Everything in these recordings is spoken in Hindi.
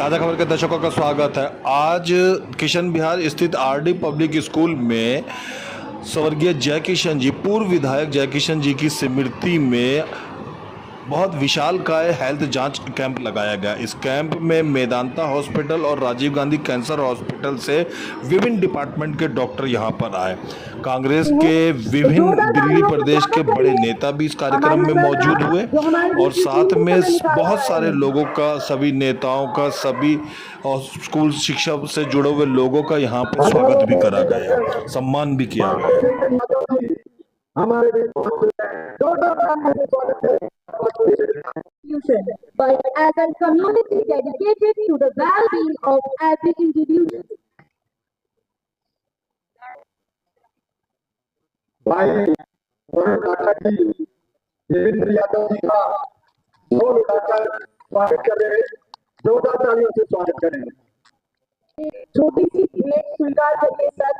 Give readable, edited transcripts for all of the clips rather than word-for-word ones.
ताज़ा खबर के दर्शकों का स्वागत है। आज किशन विहार स्थित आरडी पब्लिक स्कूल में स्वर्गीय जयकिशन जी, पूर्व विधायक जयकिशन जी की स्मृति में बहुत विशालकाय हेल्थ जांच कैंप लगाया गया। इस कैंप में मेदांता हॉस्पिटल और राजीव गांधी कैंसर हॉस्पिटल से विभिन्न डिपार्टमेंट के डॉक्टर यहां पर आए। कांग्रेस के विभिन्न दिल्ली प्रदेश के बड़े नेता भी इस कार्यक्रम में मौजूद हुए और साथ में बहुत सारे लोगों का, सभी नेताओं का, सभी और स्कूल शिक्षा से जुड़े हुए लोगों का यहाँ पर स्वागत भी करा गया, सम्मान भी किया गया। but as a community dedicated to the well-being of every individual. भाई टाटा जी, देवेंद्र यादव जी का जोर उठाकर स्वागत करें, जोरदार तालियों से स्वागत करें। छोटी सी भेंट स्वीकार करके सर,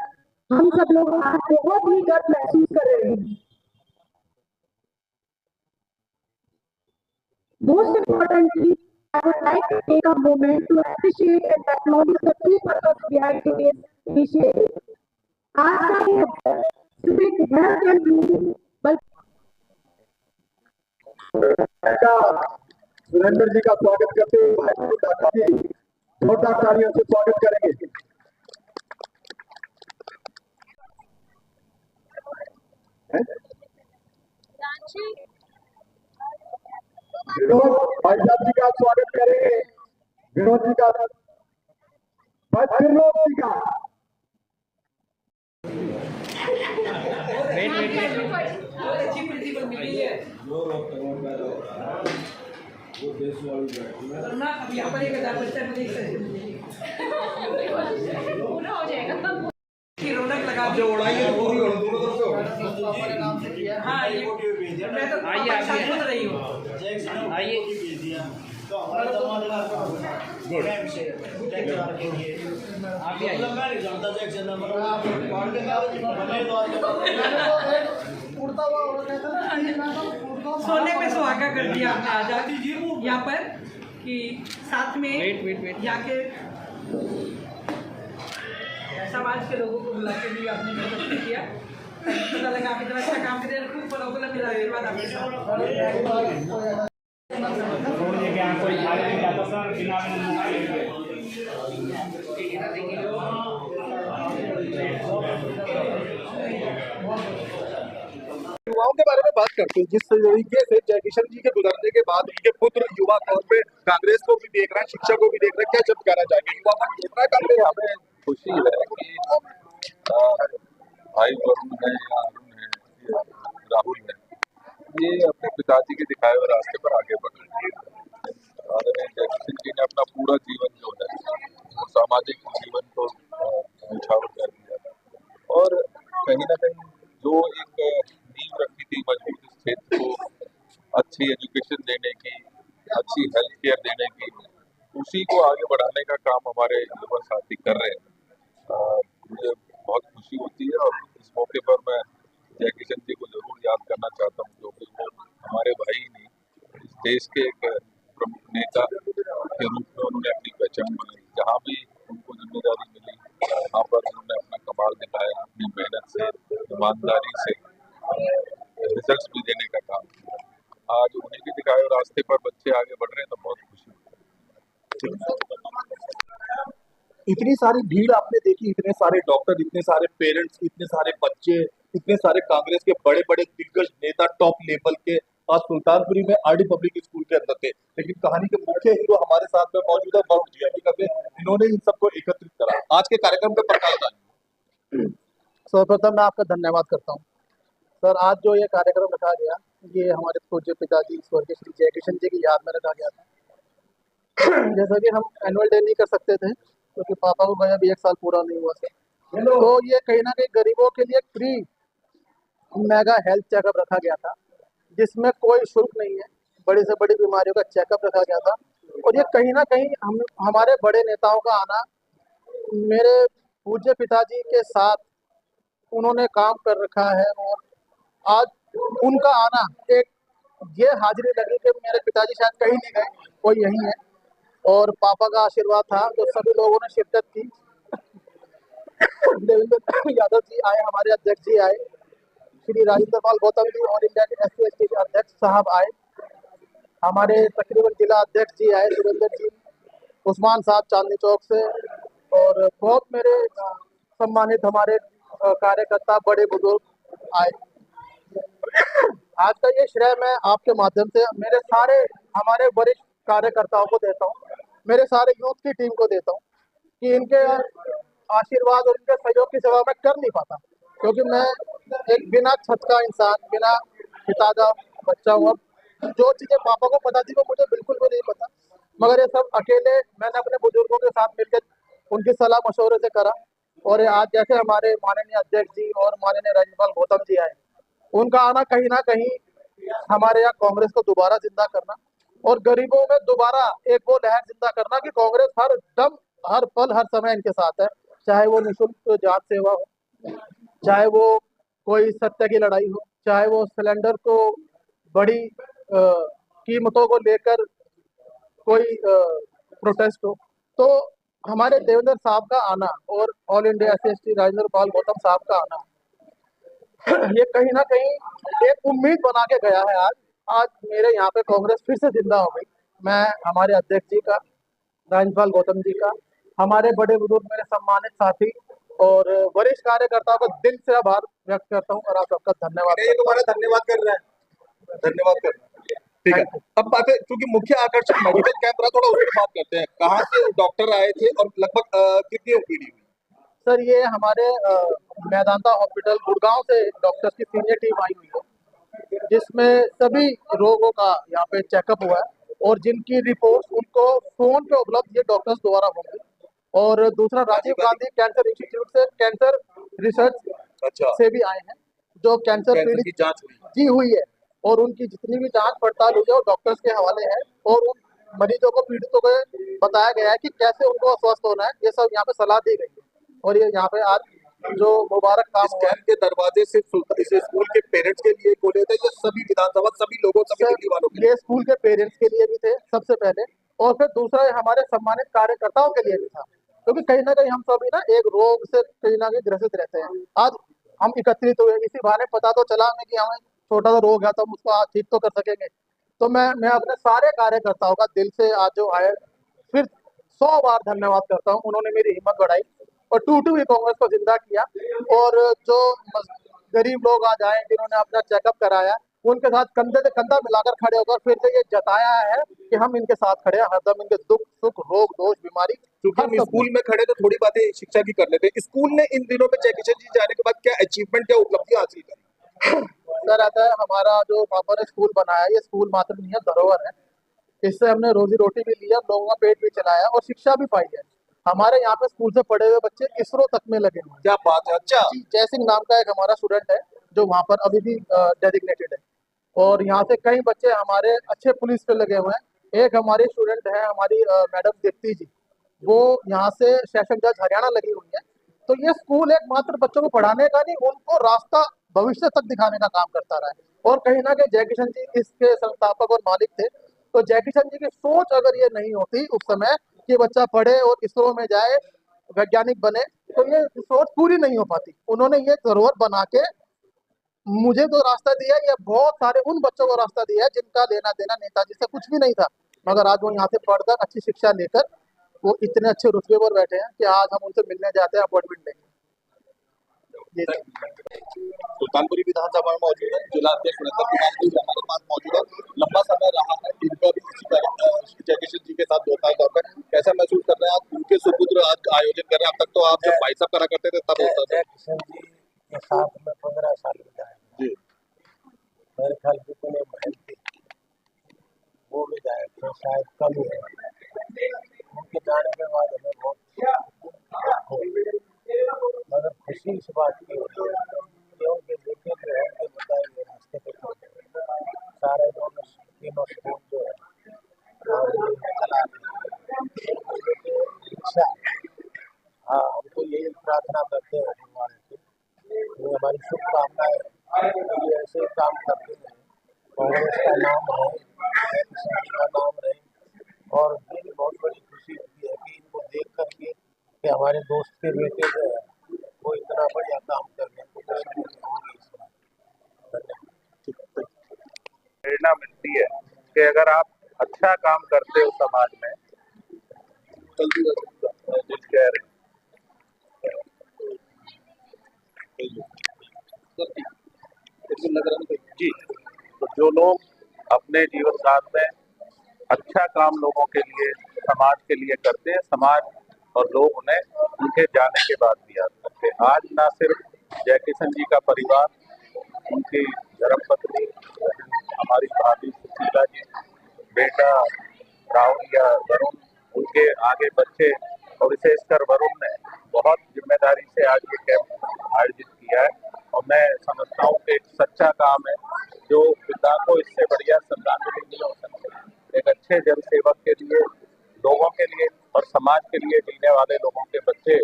हम सब लोग आज बहुत ही गर्व महसूस कर रहे हैं। Most importantly, I would like to take a moment to appreciate and acknowledge the true purpose behind today's initiative. आज का ये सिर्फ हेल्थ एंड ब्यूटी सुरेंद्र जी का स्वागत करते हुए भाई टाटा जी जोरदार तालियों से स्वागत करेंगे। विनोद भाई साहब जी का स्वागत करेंगे। विनोद जी का विनोद जी का रौनक लगा दी हाँ ये मैं तो आइए रही हूँ आइए सोने पे सुहागा कर दिया आपने आजाद यहाँ पर कि साथ में जाके समाज के लोगों को बुला के भी आपने मदद किया। पता लगा आप इतना अच्छा काम करिए, खूब फलों मेरा आशीर्वाद आपके साथ। युवाओं के बारे में बात करते हैं। जिस तरीके से जयकिशन जी के गुजरने के बाद उनके पुत्र युवा तौर पे कांग्रेस को भी देख रहे हैं, शिक्षा को भी देख रहे हैं, क्या जब कहना चाहेंगे युवा पर कितना कांग्रेस? हमें खुशी है कि भाई वरुण है या अरुण है, राहुल है, ये अपने पिताजी के दिखाए हुए रास्ते पर आगे बढ़ रहे हैं। जयकिशन जी ने अपना पूरा जीवन जो है वो सामाजिक जीवन को निछावर कर दिया और कहीं ना कहीं जो एक नींव रखी थी मजबूत इस क्षेत्र को अच्छी एजुकेशन देने की, अच्छी हेल्थ केयर देने की, उसी को आगे बढ़ाने का काम हमारे युवा साथी कर रहे हैं। मुझे बहुत खुशी होती है और इस मौके पर मैं जयकिशन जी को जरूर याद करना चाहता हूँ, क्योंकि वो हमारे भाई नहीं, इस देश के एक प्रमुख नेता के रूप में उन्होंने अपनी पहचान बनाई। जहाँ भी उनको जिम्मेदारी मिली वहाँ पर उन्होंने अपना कमाल दिखाया, अपनी मेहनत से, ईमानदारी से रिजल्ट्स भी देने का काम किया। आज उन्हीं के दिखाए हुए रास्ते पर बच्चे आगे बढ़ रहे हैं तो बहुत खुशी होती है। इतनी सारी भीड़ आपने देखी, इतने सारे डॉक्टर, इतने सारे पेरेंट्स, इतने सारे बच्चे, इतने सारे कांग्रेस के बड़े बड़े दिग्गज नेता टॉप लेवल के आज सुल्तानपुरी में आरडी पब्लिक स्कूल के अंदर थे। लेकिन कहानी के मुख्य हीरो हमारे साथ में मौजूद है वरुण जी। इन्होंने इन सबको एकत्रित करा। आज के कार्यक्रम का प्रकाश डालिए। सर्वप्रथम मैं आपका धन्यवाद करता हूँ सर। आज जो ये कार्यक्रम रखा गया, ये हमारे पूज्य पिताजी स्वर्गीय श्री जयकिशन जी की याद में रखा गया था। जैसा कि हम एनुअल डे नहीं कर सकते थे क्योंकि पापा को गया भी 1 साल पूरा नहीं हुआ सर, तो ये कहीं ना कहीं गरीबों के लिए फ्री मेगा हेल्थ चेकअप रखा गया था, जिसमें कोई शुल्क नहीं है। बड़ी से बड़ी बीमारियों का चेकअप रखा गया था और ये कहीं ना कहीं हमारे बड़े नेताओं का आना, मेरे पूज्य पिताजी के साथ उन्होंने काम कर रखा है और आज उनका आना एक ये हाजिरी लगी कि मेरे पिताजी शायद कहीं नहीं गए, कोई यहीं है। और पापा का आशीर्वाद था, तो सभी लोगों ने शिरकत की। देवेंद्र यादव जी आए, हमारे अध्यक्ष जी आए, श्री राजेंद्र पाल गौतम जी ऑल इंडिया के SC/ST के अध्यक्ष साहब आए, हमारे तकरीबन जिला अध्यक्ष जी आए सुरेंद्र जी, उस्मान साहब चांदनी चौक से, और बहुत मेरे सम्मानित हमारे कार्यकर्ता बड़े बुजुर्ग आए। आज का ये श्रेय मैं आपके माध्यम से मेरे सारे हमारे वरिष्ठ कार्यकर्ताओं को देता हूँ, मेरे सारे यूथ की टीम को देता हूँ कि इनके आशीर्वाद और इनके सहयोग की सेवा मैं कर नहीं पाता, क्योंकि मैं एक बिना छत का इंसान, बिना पिता का बच्चा हूँ। जो चीजें पापा को पता थी वो मुझे बिल्कुल भी नहीं पता, मगर ये सब अकेले मैंने अपने बुजुर्गों के साथ मिलकर उनकी सलाह मशवरे से करा। और आज जैसे हमारे माननीय अध्यक्ष जी और माननीय राज्यपाल गौतम जी आए, उनका आना कहीं ना कहीं हमारे यहाँ कांग्रेस को दोबारा जिंदा करना और गरीबों में दोबारा एक वो लहर जिंदा करना कि कांग्रेस हर दम, हर पल, हर समय इनके साथ है, चाहे वो निःशुल्क जांच सेवा हो, चाहे वो कोई सत्य की लड़ाई हो, चाहे वो सिलेंडर को बड़ी कीमतों को लेकर कोई प्रोटेस्ट हो। तो हमारे देवेंद्र साहब का आना और all India SC/ST Rajendra Pal Gautam साहब का आना ये कहीं ना कहीं एक उम्मीद बना के गया है। आज आज मेरे यहाँ पे कांग्रेस फिर से जिंदा हो गई। मैं हमारे अध्यक्ष जी का, राजपाल गौतम जी का, हमारे बड़े बुजुर्ग, मेरे सम्मानित साथी और वरिष्ठ कार्यकर्ताओं का दिल से आभार व्यक्त करता हूँ और आप सबका धन्यवाद। ये तुम्हारा धन्यवाद कर रहे हैं, धन्यवाद कर रहे हैं। ठीक है, अब बात है, क्योंकि मुख्य आकर्षण मेडिकल कैंप रहा, थोड़ा उसकी बात करते हैं। कहाँ से डॉक्टर आए थे और लगभग कितनी ओपीडी हुई? सर ये हमारे मैदांता हॉस्पिटल गुड़गांव से डॉक्टर्स की सीनियर टीम आई हुई है, जिसमें सभी रोगों का यहाँ पे चेकअप हुआ है और जिनकी रिपोर्ट उनको फोन पे उपलब्ध ये डॉक्टर्स द्वारा होंगी। और दूसरा राजीव गांधी कैंसर इंस्टीट्यूट से कैंसर रिसर्च अच्छा, से भी आए हैं, जो कैंसर कैंसर पीड़ित की जांच हुई? जी हुई है, और उनकी जितनी भी जांच पड़ताल हुई है वो डॉक्टर्स के हवाले है, और उन मरीजों को, पीड़ितों को बताया गया है कि कैसे उनको अस्वस्थ होना है, ये सब यहाँ पे सलाह दी गई है। और ये यहाँ पे आज जो मुबारक काम इस हुआ है, कैंप के दरवाजे सिर्फ इस स्कूल के पेरेंट्स के लिए खोले थे या सभी विधानसभा, सभी लोगों, सभी सर दिल्ली वालों के लिए? ये स्कूल के पेरेंट्स के लिए भी थे सबसे पहले, और फिर दूसरा ये हमारे सम्मानित कार्यकर्ताओं के लिए भी था, क्योंकि कहीं ना कहीं हम सभी ना एक रोग से कहीं ना कहीं ग्रसित रहते हैं। आज हम एकत्रित हुए, इसी बहाने पता तो चला हमें कि हमें छोटा सा रोग है, तो हम उसको आज ठीक तो कर सकेंगे। तो मैं अपने सारे कार्यकर्ताओं का दिल से आज जो आए फिर 100 बार धन्यवाद करता हूँ। उन्होंने मेरी हिम्मत बढ़ाई और टूटी हुई कांग्रेस को जिंदा किया, और जो गरीब लोग आज आए जिन्होंने अपना चेकअप कराया, उनके साथ कंधे से कंधा मिलाकर खड़े होकर फिर से ये जताया है कि हम इनके साथ खड़े हैं, हरदम इनके दुख सुख रोग दोष बीमारी क्योंकि हर हम सब स्कूल में खड़े तो थोड़ी बातें शिक्षा की कर लेते हैं। स्कूल ने इन दिनों में जय किशन जी जाने के बाद क्या अचीवमेंट, क्या उपलब्धियां हासिल करी? सर आता है, हमारा जो पापा ने स्कूल बनाया, ये स्कूल मात्र नहीं है, धरोहर है। इससे हमने रोजी रोटी भी लिया, लोगों का पेट भी चलाया और शिक्षा भी पाई है। हमारे यहाँ पे स्कूल से पढ़े हुए बच्चे इसरो तक में लगे हुए हैं। क्या बात है, अच्छा। जी, जय सिंह नाम का एक हमारा स्टूडेंट है जो वहाँ पर अभी भी डेजिग्नेटेड है, और यहाँ से कई बच्चे हमारे अच्छे पुलिस पे लगे हुए हैं। एक हमारी स्टूडेंट है, हमारी मैडम दीप्ति जी, वो यहाँ से सेशन जज हरियाणा लगी हुई है। तो ये स्कूल एक मात्र बच्चों को पढ़ाने का नहीं, उनको रास्ता भविष्य तक दिखाने का काम करता रहा है। और कहीं ना कहीं जय किशन जी इसके संस्थापक और मालिक थे। तो जय किशन जी की सोच अगर ये नहीं होती उस समय कि बच्चा पढ़े और इसरो में जाए, वैज्ञानिक बने, तो ये सोच पूरी नहीं हो पाती। उन्होंने ये धरोहर बना के मुझे तो रास्ता दिया, या बहुत सारे उन बच्चों को रास्ता दिया है जिनका लेना देना नेताजी से कुछ भी नहीं था, मगर आज वो यहाँ से पढ़कर अच्छी शिक्षा लेकर वो इतने अच्छे रुतबे पर बैठे हैं कि आज हम उनसे मिलने जाते हैं, अपॉइंटमेंट लेंगे। सुल्तानपुरी विधानसभा में मौजूद है जिला अध्यक्ष सुरेंद्र कुमार जी हमारे पास मौजूद है। लंबा समय रहा है इनका भी इसी तरह जय किशन जी के साथ होता है तौर पर। कैसा महसूस कर रहे हैं आप, उनके सुपुत्र आज आयोजन कर रहे हैं? अब तक तो आप जब भाई साहब करा करते थे तब होता था। जय किशन जी के साथ में 15 साल बिताए जी, मेरे ख्याल से इतने मेहनती वो भी जाए तो शायद कम ही है। उनके जाने के बाद हमें बहुत मगर खुशी इस बात की होती है कि उनके बेटे जो है उनके बताए हुए रास्ते पे चलते सारे दोनों तीनों स्कूल जो है और ये चला इच्छा। हाँ, हमको यही प्रार्थना करते हैं भगवान से, ये हमारी शुभकामनाएं ये ऐसे ही काम करते हैं, कांग्रेस का नाम है, किसी का नाम रहे, और ये भी बहुत बड़ी खुशी होती है कि इनको देख करके कि हमारे दोस्त के बेटे जो है वो इतना बढ़िया काम करने को कोशिश होगी इस बार। धन्यवाद। प्रेरणा मिलती है कि अगर आप अच्छा काम करते हो समाज में, जिसके जी, तो जो लोग अपने जीवन काल में अच्छा काम लोगों के लिए, समाज के लिए करते हैं, समाज और लोग उन्हें उनके जाने के बाद भी याद करते हैं। आज ना सिर्फ जयकिशन जी का परिवार, उनकी धर्मपत्नी, हमारी भाभी सुशीला जी, बेटा राहुल या वरुण, उनके आगे बच्चे और विशेषकर वरुण ने बहुत जिम्मेदारी से आज ये कैंप आयोजित किया है। और मैं समझता हूँ कि एक सच्चा काम है, जो पिता को इससे बढ़िया श्रद्धांजलि नहीं हो सकती। एक अच्छे जन सेवक के लिए, लोगों के लिए और समाज के लिए जीने वाले लोगों के बच्चे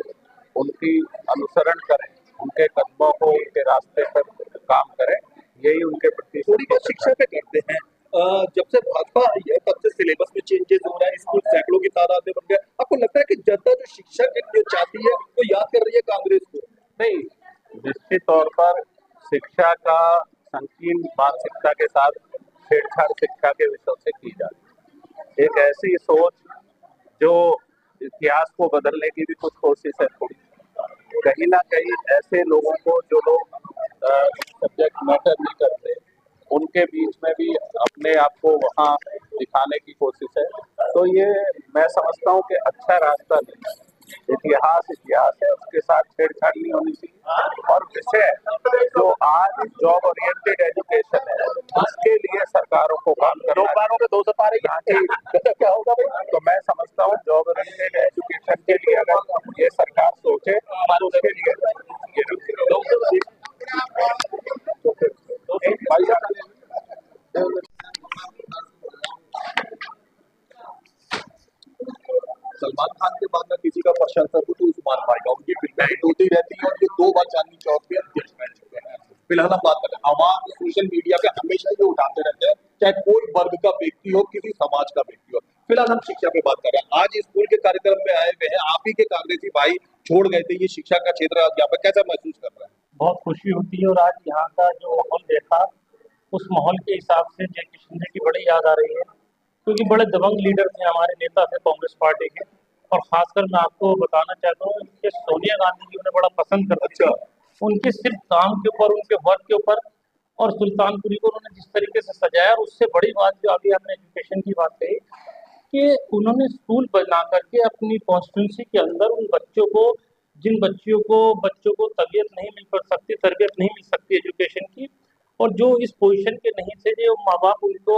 उनकी अनुसरण करें, उनके कदमों को, उनके रास्ते पर काम करें, यही उनके प्रति थोड़ी बहुत शिक्षा पे करते हैं। जब से भाजपा आई है तब से सिलेबस में चेंजेस हो रहा है, स्कूल सैकड़ों की तादाद में बन गया। आपको लगता है कि जनता जो शिक्षक जो चाहती है वो याद कर रही है कांग्रेस को? नहीं, निश्चित तौर पर शिक्षा का संकीर्ण मानसिकता के साथ छेड़छाड़ शिक्षा के विषयों से की जा रही है। एक ऐसी सोच जो इतिहास को बदलने की भी कुछ कोशिश है थोड़ी, कहीं ना कहीं ऐसे लोगों को, जो लोग सब्जेक्ट मैटर नहीं करते, उनके बीच में भी अपने आप को वहाँ दिखाने की कोशिश है। तो ये मैं समझता हूँ कि अच्छा रास्ता नहीं है। इतिहास इतिहास है, उसके साथ छेड़छाड़ नहीं होनी चाहिए। और विषय जो आज जॉब ओरिएंटेड एजुकेशन है, उसके लिए सरकारों को काम करना है। दो सपारे क्या होगा भाई? तो मैं समझता हूँ जॉब ओरिएंटेड एजुकेशन के लिए अगर ये सरकार सोचे तो उसके लिए सलमान खान के बाद में किसी का प्रशंसक हूँ तो उस्मान भाई का। उनकी फिल्में हिट होती रहती हैं और ये 2 बार चांदनी चौक पे अध्यक्ष रह चुके हैं। फिलहाल हम बात करें, आवाम सोशल मीडिया पे हमेशा ये उठाते रहते हैं, चाहे कोई वर्ग का व्यक्ति हो, किसी समाज का व्यक्ति हो। फिलहाल हम शिक्षा पे बात कर रहे हैं। आज स्कूल के कार्यक्रम में आए हुए हैं, आप ही के कांग्रेसी भाई छोड़ गए थे ये शिक्षा का क्षेत्र, यहाँ पर कैसा महसूस कर रहे हैं? बहुत खुशी होती है और आज यहाँ का जो माहौल देखा, उस माहौल के हिसाब से जयकिशन जी की बड़ी याद आ रही है, क्योंकि बड़े दबंग लीडर थे, हमारे नेता थे कांग्रेस पार्टी के। और खासकर मैं आपको बताना चाहता हूँ कि सोनिया गांधी जी उन्हें बड़ा पसंद करते थे। उनके सिर्फ काम के ऊपर, उनके वर्क के ऊपर, और सुल्तानपुरी को उन्होंने जिस तरीके से सजाया। और उससे बड़ी बात जो अभी आपने एजुकेशन की बात कही कि उन्होंने स्कूल बना करके अपनी कॉन्स्टिट्यूंसी के अंदर उन बच्चों को, जिन बच्चों को तबीयत नहीं मिल पा सकती, तरबियत नहीं मिल सकती एजुकेशन की, और जो इस पोजीशन के नहीं थे, जो माँ बाप उनको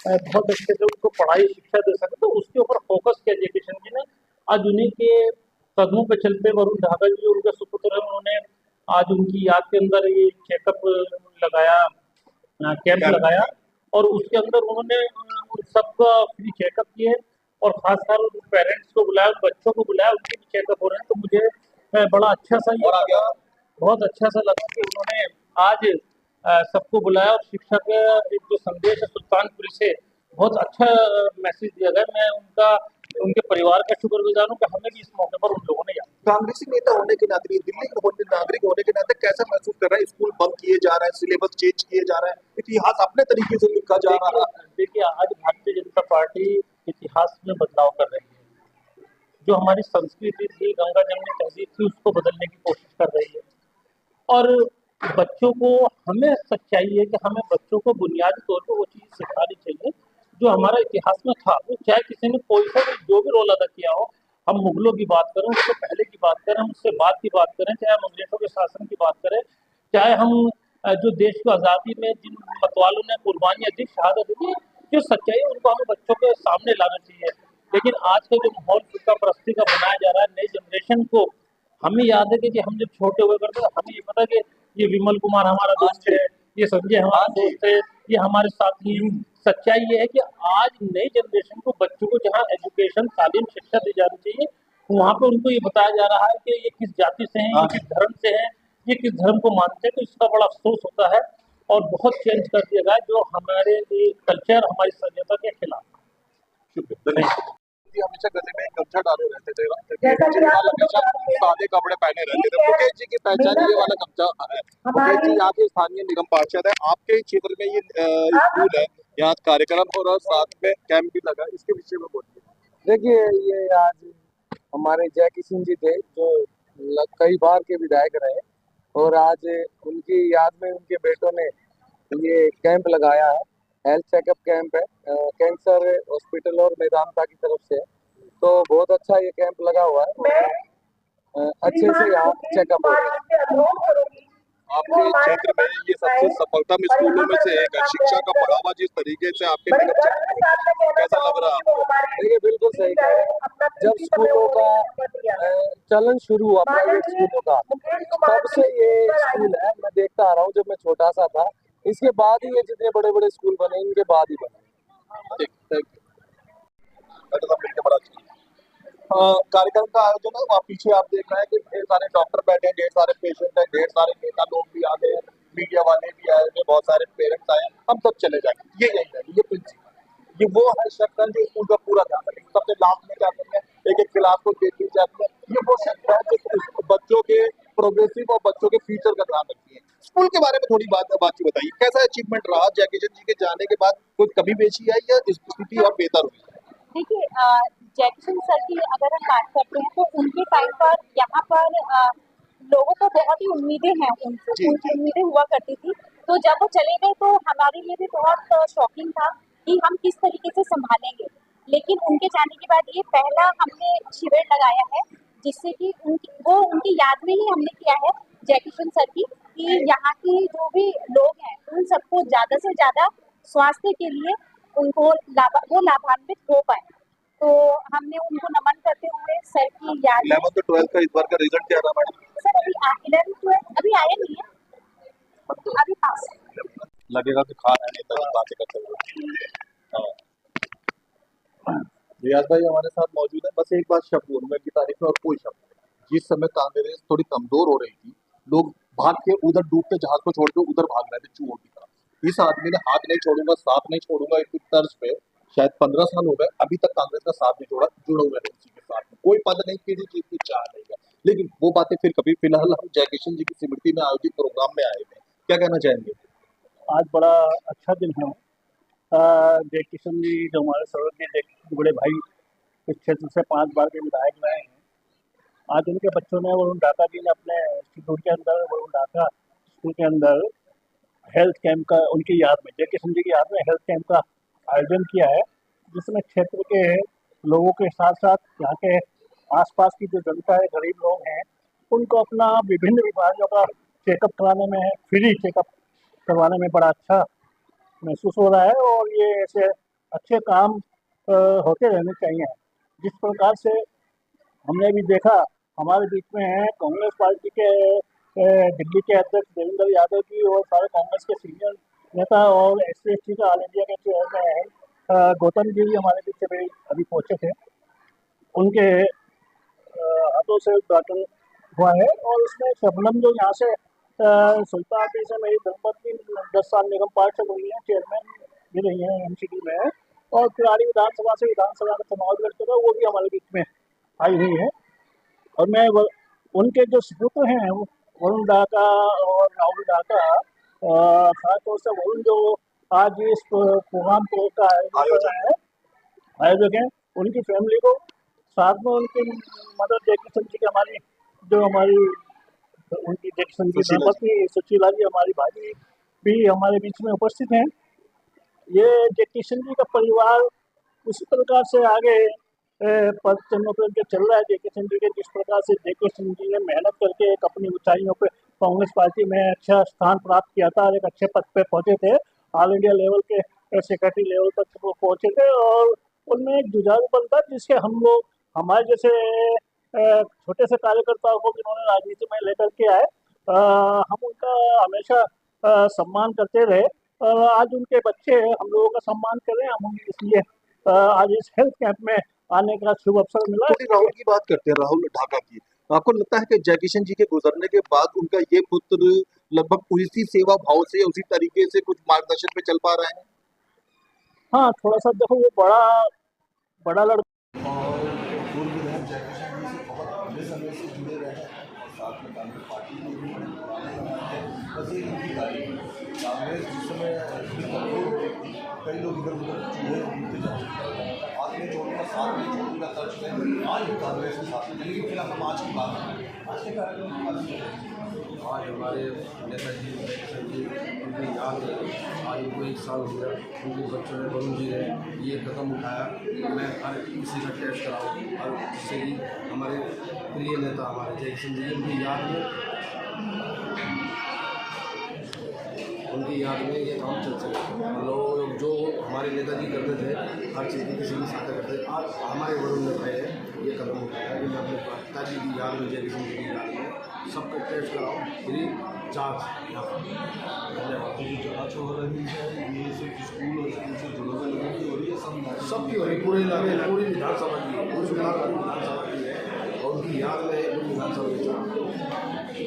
बहुत अच्छे से उनको पढ़ाई शिक्षा दे सके, तो उसके ऊपर फोकस किया एजुकेशन जी ने। आज उन्हीं के कदमों पे चलते वरुण धागा जी उनका सुपुत्र है, उन्होंने आज उनकी याद के अंदर ये चेकअप लगाया, कैंप लगाया, और उसके अंदर उन्होंने उन सबका फ्री चेकअप किए, और खासकर पेरेंट्स को बुलाया, बच्चों को बुलाया, उनके भी चेकअप हो रहे हैं। तो मुझे बड़ा अच्छा सा ये लगा, बहुत अच्छा सा लगा कि उन्होंने आज सबको बुलाया, और शिक्षा का एक जो संदेश है सुल्तानपुरी से बहुत अच्छा मैसेज दिया गया। मैं उनके परिवार का शुक्रगुजार हूँ कि हमें भी इस मौके पर उन लोगों ने याद। कांग्रेसी नेता होने के नाते, दिल्ली के नागरिक होने के नाते कैसा महसूस कर रहा है? स्कूल बंद किए जा रहे हैं, सिलेबस चेंज किए जा रहे हैं, इतिहास अपने तरीके से लिखा जा रहा है। देखिए, आज भारतीय जनता पार्टी इतिहास में बदलाव कर रही है। जो हमारी संस्कृति थी, गंगा जमनी तहजीब थी, उसको बदलने की कोशिश कर रही है। और बच्चों को, हमें सच्चाई है कि हमें बच्चों को बुनियादी तौर पर वो चीज़ सिखानी चाहिए जो हमारा इतिहास में था। वो चाहे किसी ने कोई सा जो भी रोल अदा किया हो, हम मुगलों की बात करें, उससे पहले की बात करें, उससे बाद की बात करें, चाहे हम अंग्रेजों के शासन की बात करें, चाहे हम जो देश को आज़ादी में जिन मतवालों ने कुर्बानियाँ दी, शहादत दी, जो सच्चाई है उनको हमें बच्चों के सामने लाना चाहिए। लेकिन आज का जो माहौल फिरका परस्ती का बनाया जा रहा है नई जनरेशन को, हमें याद है कि हम जब छोटे हुए करते थे, हमें ये पता कि ये विमल कुमार हमारा दोस्त है, ये संजय हमारा दोस्त है, ये हमारे साथी हैं। सच्चाई ये है कि आज नई जनरेशन को, बच्चों को जहाँ एजुकेशन, तालीम, शिक्षा दी जानी चाहिए, वहाँ पे उनको ये बताया जा रहा है कि ये किस जाति से हैं, ये किस धर्म से हैं, ये किस धर्म को मानते हैं। तो इसका बड़ा अफसोस होता है, और बहुत चेंज कर दिया गया जो हमारे कल्चर, हमारी सभ्यता के खिलाफ। शुक्रिया। जी, हमेशा गले में गमछा डाले रहते थे, जैसा कि आप हमेशा सादे कपड़े पहने रहते थे। मुकेश जी की पहचान ये वाला गमछा है। मुकेश जी यहाँ के स्थानीय निगम पार्षद है, आपके क्षेत्र में ये स्कूल है, यहाँ कार्यक्रम हो रहा है, साथ में कैंप भी लगा, इसके विषय में बोलिए। देखिए, ये आज हमारे जय किशन जी थे जो कई बार के विधायक रहे, और आज उनकी याद में उनके बेटों ने ये कैंप लगाया है। हेल्थ चेकअप कैंप है, कैंसर हॉस्पिटल और मेदांता की तरफ से। तो बहुत अच्छा ये कैंप लगा हुआ है, अच्छे से यहाँ चेकअप हो रहा है। आपके क्षेत्र में ये सबसे सफलतम स्कूलों में से एक है। शिक्षा का बढ़ावा जिस तरीके से आपके निगम क्षेत्र में, कैसा लग रहा है आपको? देखिए, बिल्कुल सही कह रहे हैं। जब स्कूलों का चलन शुरू हुआ प्राइवेट स्कूलों का, तब से ये स्कूल है, मैं देखता आ रहा हूँ जब मैं छोटा सा था। इसके बाद ही ये जितने बड़े बड़े स्कूल बने, इनके बाद ही बने। Thank you. मिलकर बड़ा अच्छा कार्यक्रम का आयोजन है। वहाँ पीछे आप देख रहे हैं कि ढेर सारे डॉक्टर बैठे हैं, ढेर सारे पेशेंट हैं, ढेर सारे नेता लोग भी आ गए हैं, मीडिया वाले भी आए हैं, बहुत सारे पेरेंट्स आए हैं। हम सब चले जाएंगे, ये यही है, ये प्रिंसिपल, ये वो है शक्ल जो स्कूल का पूरा ध्यान रखेंगे। सबसे लास्ट में क्या करेंगे, एक एक क्लास को देखी जाती है। ये वो शक्ल है जो बच्चों के प्रोग्रेसिव और बच्चों के फ्यूचर का ध्यान रखती है। स्कूल के बारे में थोड़ी बातचीत बताइए, कैसा अचीवमेंट रहा जय किशन जी के जाने के बाद? कुछ कमी पेशी आई या स्थिति और बेहतर हुई? देखिए, जय किशन सर की अगर हम बात करते हैं तो उनके टाइम पर यहाँ पर लोगों को बहुत ही उम्मीदें हैं उनसे, उनकी उम्मीदें हुआ करती थी। तो जब वो चले गए तो हमारे लिए भी बहुत शॉकिंग था कि हम किस तरीके से संभालेंगे। लेकिन उनके जाने के बाद ये पहला हमने शिविर लगाया है, जिससे कि उनकी याद में ही हमने किया है जय किशन सर की, कि यहाँ के जो भी लोग हैं उन सबको ज़्यादा से ज़्यादा स्वास्थ्य के लिए उनको वो लाभान्वित हो पाए। तो हमने उनको नमन करते हुए सर की याद में 11th और 12th का इस बार का रिजल्ट क्या रहा मैडम? सर अभी 11th 12th अभी आया नहीं है, अभी पास लगेगा कि खा रहे नेता की बातें करते हुए। रियाज भाई हमारे साथ मौजूद है। बस एक बात शब्द बोलूंगा की तारीफ में और कोई शब्द नहीं। जिस समय कांग्रेस थोड़ी कमजोर हो रही थी, लोग भाग के उधर डूबते जहाज को छोड़ के उधर भाग रहे थे चूहों की तरह। इस आदमी ने हाथ नहीं छोड़ूंगा, साथ नहीं छोड़ूंगा इस तर्ज पे शायद 15 साल हो गए, अभी तक कांग्रेस का साथ नहीं छोड़ा, जुड़े हुए हैं उसी के साथ में। कोई पद नहीं, किसी चीज की चाह नहीं है, लेकिन वो बातें फिर कभी। फिलहाल हम जय किशन जी की स्मृति में आयोजित प्रोग्राम में आए थे, क्या कहना चाहेंगे? आज बड़ा अच्छा दिन है। जय किशन जी जो हमारे स्वर्गीय बड़े भाई, इस क्षेत्र से 5 बार के विधायक रहे हैं। आज उनके बच्चों ने, वरुण डाका जी ने अपने इंस्टीट्यूट के अंदर, वरुण डाका स्कूल के अंदर हेल्थ कैंप का, उनकी याद में, जय किशन जी की याद में हेल्थ कैंप का आयोजन किया है, जिसमें क्षेत्र के लोगों के साथ साथ यहाँ के आसपास की जो जनता है, गरीब लोग हैं, उनको अपना विभिन्न बीमारियों का चेकअप कराने में, फ्री चेकअप करवाने में बड़ा अच्छा महसूस हो रहा है। और ये ऐसे अच्छे काम होते रहने चाहिए। जिस प्रकार से हमने भी देखा, हमारे बीच में है कांग्रेस पार्टी के दिल्ली के अध्यक्ष देवेंद्र यादव जी और सारे कांग्रेस के सीनियर नेता और SC/ST का ऑल इंडिया के चेयरमैन गौतम जी भी हमारे बीच में अभी पहुंचे थे। उनके हाथों से उद्घाटन हुआ है। और उसमें शबनम जो यहाँ से सुल्तानपुर से मेरी धर्मपत्नी 10 साल निगम पार्षद हुई है, चेयरमैन भी रही है MCD में, और किराड़ी विधानसभा से विधानसभा का चुनाव लड़ चुका, वो भी हमारे बीच में आई हुई है। और मैं उनके जो सुपुत्र हैं वरुण डाका और राहुल डाका, खासतौर से वरुण जो आज इस प्रोग्राम का आयोजक हैं, उनकी फैमिली को, साथ में उनकी मदर जय किशन जी की, हमारी उनकी जय किशन जी धर्मपत्नी सुशीला जी, हमारी भाभी भी हमारे बीच में उपस्थित हैं। ये जय किशन जी का परिवार उसी प्रकार से आगे पद चिन्हों पर जो चल रहा है जय किशन जी के, जिस प्रकार से जय किशन जी ने मेहनत करके एक अपनी ऊंचाइयों पे कांग्रेस पार्टी में अच्छा स्थान प्राप्त किया था और एक अच्छे पद पे पहुंचे थे, ऑल इंडिया लेवल के सेक्रेटरी लेवल तक वो पहुंचे थे। और उनमें एक जुझारूपन था जिसके हम लोग, हमारे जैसे छोटे से कार्यकर्ताओं को भी उन्होंने राजनीति में लेकर के आए, हम उनका हमेशा सम्मान करते रहे। और आज उनके बच्चे हम लोगों का सम्मान कर रहे हैं, हम इसलिए आज इस हेल्थ कैंप में आने का शुभ अवसर मिला। राहुल की बात करते हैं, राहुल ढाका की। आपको लगता है कि जय किशन जी के गुजरने के बाद उनका ये पुत्र लगभग उसी सेवा भाव से, उसी तरीके से कुछ मार्गदर्शन पे चल पा रहे हैं? हाँ, थोड़ा सा देखो, वो बड़ा बड़ा लड़का और पूर्व विधायक जयकिशन जी से बहुत लंबे समय से जुड़े रहे हैं और साथ में कांग्रेस पार्टी में भी बड़े पुराने बनाए हैं। बस एक इनकी गाड़ी कांग्रेस जिस समय इतनी कमजोर हो गई थी, कई लोग इधर उधर चूहे घूमते जाते थे, हाथ में छोड़ूंगा साथ में छोड़ूंगा तर्ज में आज भी कांग्रेस के साथ में, लेकिन फिलहाल हम आज की बात करें आज के कार्यक्रम आज हमारे नेताजी जयकिशन जी उनकी याद है, आज उनको 1 साल हो गया, उनके बच्चों ने वरुण जी ने ये कदम उठाया। मैं हर किसी का टेस्ट कराऊँ और इससे ही हमारे प्रिय नेता हमारे जयकिशन जी उनकी याद में ये काम चल सके। लोग जो हमारे नेताजी करते थे हर चीज़ की किसी की सहायता करते थे, आज हमारे वरुण ने ये कदम उठाया कि मैं अपने पिताजी की याद में जयकिशन जी की याद में सबको टेस्ट कराऊँ, फ्री जाँच। धन्यवाद। जो जाँच हो रही है ये सिर्फ स्कूल और स्कूल से जुड़े हुए लोगों की हो रही है, सब सबकी हो रही, पूरे इलाके पूरी विधानसभा की, पूरी विधानसभा की है और उनकी याद में पूरी विधानसभा की